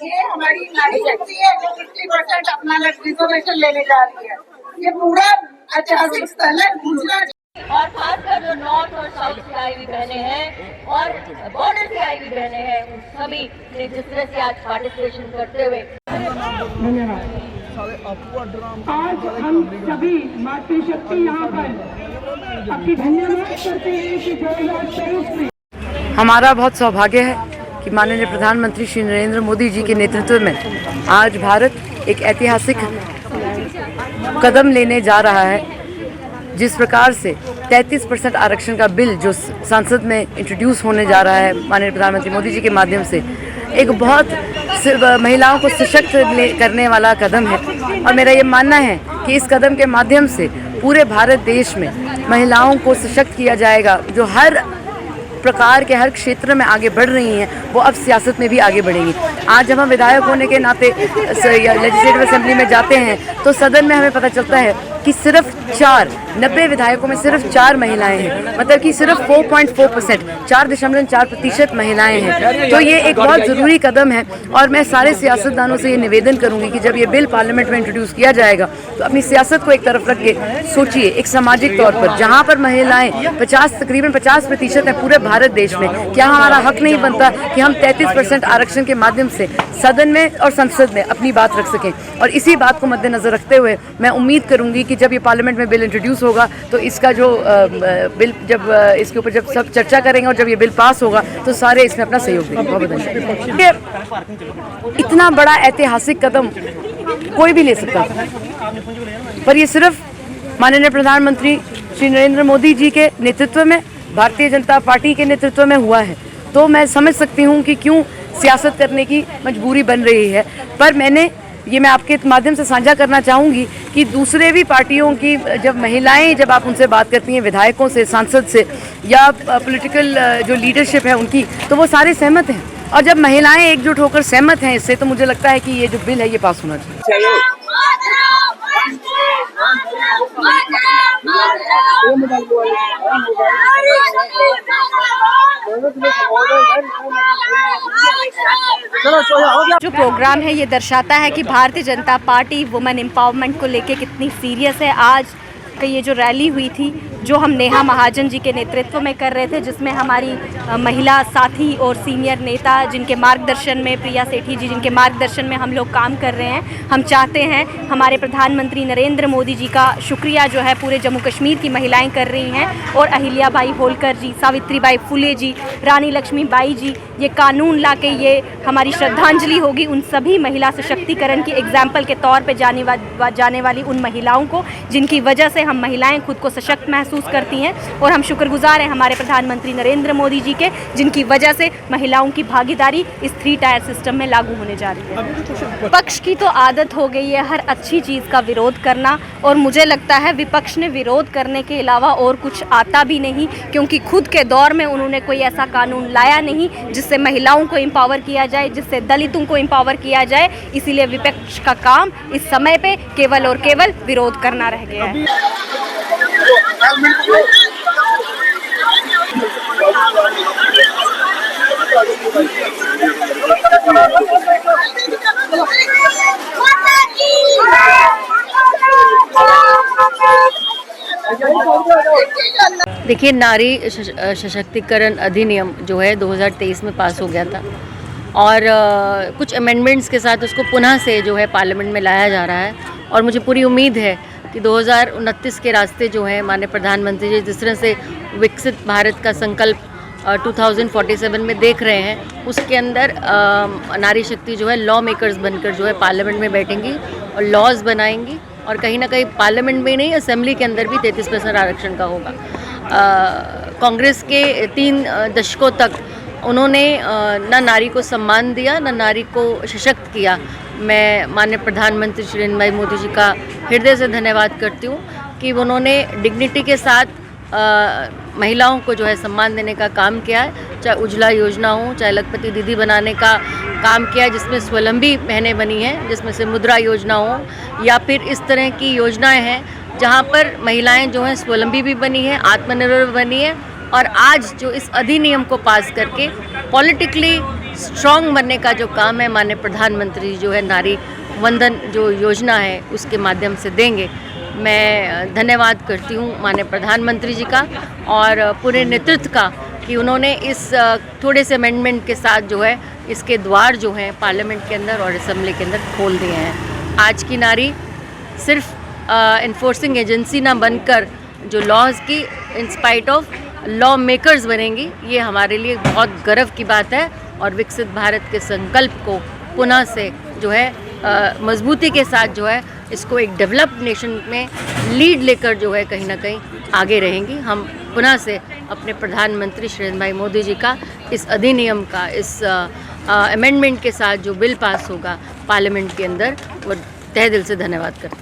ये हमारी नारी शक्ति है जो 50% अपना रिजर्वेशन लेने जा रही है। ये पूरा ऐतिहासिक स्थल है गुजरात और खासकर जो नॉर्थ और साउथ से आई हुई बहने हैं और बॉर्डर से आई हुई बहने हैं, उन सभी ने जिस तरह से आज पार्टिसिपेशन करते हुए आज हम सभी मातृशक्ति यहाँ पर आपकी धन्यवाद करते हैं कि 2023 में हमारा बहुत सौभाग्य है कि माननीय प्रधानमंत्री श्री नरेंद्र मोदी जी के नेतृत्व में आज भारत एक ऐतिहासिक कदम लेने जा रहा है। जिस प्रकार से 33% आरक्षण का बिल जो संसद में इंट्रोड्यूस होने जा रहा है माननीय प्रधानमंत्री मोदी जी के माध्यम से, एक बहुत महिलाओं को सशक्त करने वाला कदम है। और मेरा ये मानना है कि इस कदम के माध्यम से पूरे भारत देश में महिलाओं को सशक्त किया जाएगा। जो हर प्रकार के हर क्षेत्र में आगे बढ़ रही हैं वो अब सियासत में भी आगे बढ़ेंगी। आज जब हम विधायक होने के नाते लेजिस्लेटिव असेंबली में जाते हैं तो सदन में हमें पता चलता है कि सिर्फ 90 विधायकों में सिर्फ 4 महिलाएं हैं, मतलब कि सिर्फ 4.4%, 4.4% महिलाएं हैं। तो ये एक बहुत ज़रूरी कदम है और मैं सारे सियासतदानों से ये निवेदन करूंगी कि जब ये बिल पार्लियामेंट में इंट्रोड्यूस किया जाएगा तो अपनी सियासत को एक तरफ रख के सोचिए, एक सामाजिक तौर पर जहाँ पर महिलाएं तकरीबन 50% है पूरे भारत देश में, क्या हमारा हक नहीं बनता कि हम 33% आरक्षण के माध्यम से सदन में और संसद में अपनी बात रख सकें। और इसी बात को मद्देनजर रखते हुए मैं उम्मीद करूंगी कि जब ये पार्लियामेंट में बिल इंट्रोड्यूस होगा तो इसका जो बिल जब इसके ऊपर जब सब चर्चा करेंगे और जब ये बिल पास होगा तो सारे इसमें अपना सहयोग देंगे। बहुत धन्यवाद। इतना बड़ा ऐतिहासिक कदम कोई भी ले सकता था, पर ये सिर्फ माननीय प्रधानमंत्री श्री नरेंद्र मोदी जी के नेतृत्व में, भारतीय जनता पार्टी के नेतृत्व में हुआ है। तो मैं समझ सकती हूँ कि क्यों सियासत करने की मजबूरी बन रही है। पर मैं आपके माध्यम से साझा करना चाहूँगी कि दूसरे भी पार्टियों की जब आप उनसे बात करती हैं, विधायकों से, सांसद से या पॉलिटिकल जो लीडरशिप है उनकी, तो वो सारे सहमत हैं। और जब महिलाएं एकजुट होकर सहमत हैं इससे, तो मुझे लगता है कि ये जो बिल है ये पास होना चाहिए। जो प्रोग्राम है ये दर्शाता है कि Bharatiya Janata party women empowerment को लेके कितनी सीरियस है। आज का ये जो रैली हुई थी जो हम नेहा महाजन जी के नेतृत्व में कर रहे थे, जिसमें हमारी महिला साथी और सीनियर नेता जिनके मार्गदर्शन में, प्रिया सेठी जी जिनके मार्गदर्शन में हम लोग काम कर रहे हैं। हम चाहते हैं हमारे प्रधानमंत्री नरेंद्र मोदी जी का शुक्रिया जो है पूरे जम्मू कश्मीर की महिलाएं कर रही हैं और अहिल्याबाई होलकर जी, सावित्रीबाई फुले जी, रानी लक्ष्मीबाई जी, ये कानून ला के ये हमारी श्रद्धांजलि होगी उन सभी महिला सशक्तिकरण की एग्जाम्पल के तौर पर जाने वाली उन महिलाओं को जिनकी वजह से हम महिलाएं खुद को सशक्त महसूस करती हैं। और हम शुक्रगुजार हैं हमारे प्रधानमंत्री नरेंद्र मोदी जी के, जिनकी वजह से महिलाओं की भागीदारी इस 3 टायर सिस्टम में लागू होने जा रही है। विपक्ष की तो आदत हो गई है हर अच्छी चीज़ का विरोध करना, और मुझे लगता है विपक्ष ने विरोध करने के अलावा और कुछ आता भी नहीं, क्योंकि खुद के दौर में उन्होंने कोई ऐसा कानून लाया नहीं जिससे महिलाओं को एम्पावर किया जाए, जिससे दलितों को एम्पावर किया जाए। इसीलिए विपक्ष का काम इस समय पे केवल और केवल विरोध करना रह गया है। देखिए, नारी सशक्तिकरण अधिनियम जो है 2023 में पास हो गया था और कुछ अमेंडमेंट्स के साथ उसको पुनः से जो है पार्लियामेंट में लाया जा रहा है। और मुझे पूरी उम्मीद है कि 2029 के रास्ते जो हैं माननीय प्रधानमंत्री जी जिस तरह से विकसित भारत का संकल्प 2047 में देख रहे हैं, उसके अंदर नारी शक्ति जो है लॉ मेकर्स बनकर जो है पार्लियामेंट में बैठेंगी और लॉज बनाएंगी। और कहीं ना कहीं पार्लियामेंट में नहीं, असेंबली के अंदर भी 33% आरक्षण का होगा। कांग्रेस के 3 दशकों तक उन्होंने ना नारी को सम्मान दिया, ना नारी को सशक्त किया। मैं माननीय प्रधानमंत्री श्री नरेंद्र भाई मोदी जी का हृदय से धन्यवाद करती हूँ कि उन्होंने डिग्निटी के साथ महिलाओं को जो है सम्मान देने का काम किया है। चाहे उज्ज्वला योजना हो, चाहे लखपति दीदी बनाने का काम किया है जिसमें स्वावलंबी बहनें बनी हैं, जिसमें से मुद्रा योजना हो, या फिर इस तरह की योजनाएं हैं जहां पर महिलाएं जो हैं स्वावलंबी भी बनी हैं, आत्मनिर्भर बनी हैं और आज जो इस अधिनियम को पास करके पॉलिटिकली स्ट्रॉन्ग बनने का जो काम है माननीय प्रधानमंत्री जो है नारी वंदन जो योजना है उसके माध्यम से देंगे। मैं धन्यवाद करती हूँ माननीय प्रधानमंत्री जी का और पूरे नेतृत्व का कि उन्होंने इस थोड़े से अमेंडमेंट के साथ जो है इसके द्वार जो हैं पार्लियामेंट के अंदर और असेंबली के अंदर खोल दिए हैं। आज की नारी सिर्फ इन्फोर्सिंग एजेंसी ना बनकर जो लॉज की इंस्पाइट ऑफ लॉ मेकर्स बनेंगी, ये हमारे लिए बहुत गर्व की बात है और विकसित भारत के संकल्प को पुनः से जो है मजबूती के साथ जो है इसको एक डेवलप्ड नेशन में लीड लेकर जो है कहीं ना कहीं आगे रहेंगी। हम पुनः से अपने प्रधानमंत्री श्री नरेंद्र भाई मोदी जी का इस अधिनियम का इस अमेंडमेंट के साथ जो बिल पास होगा पार्लियामेंट के अंदर वो तहे दिल से धन्यवाद करते हैं।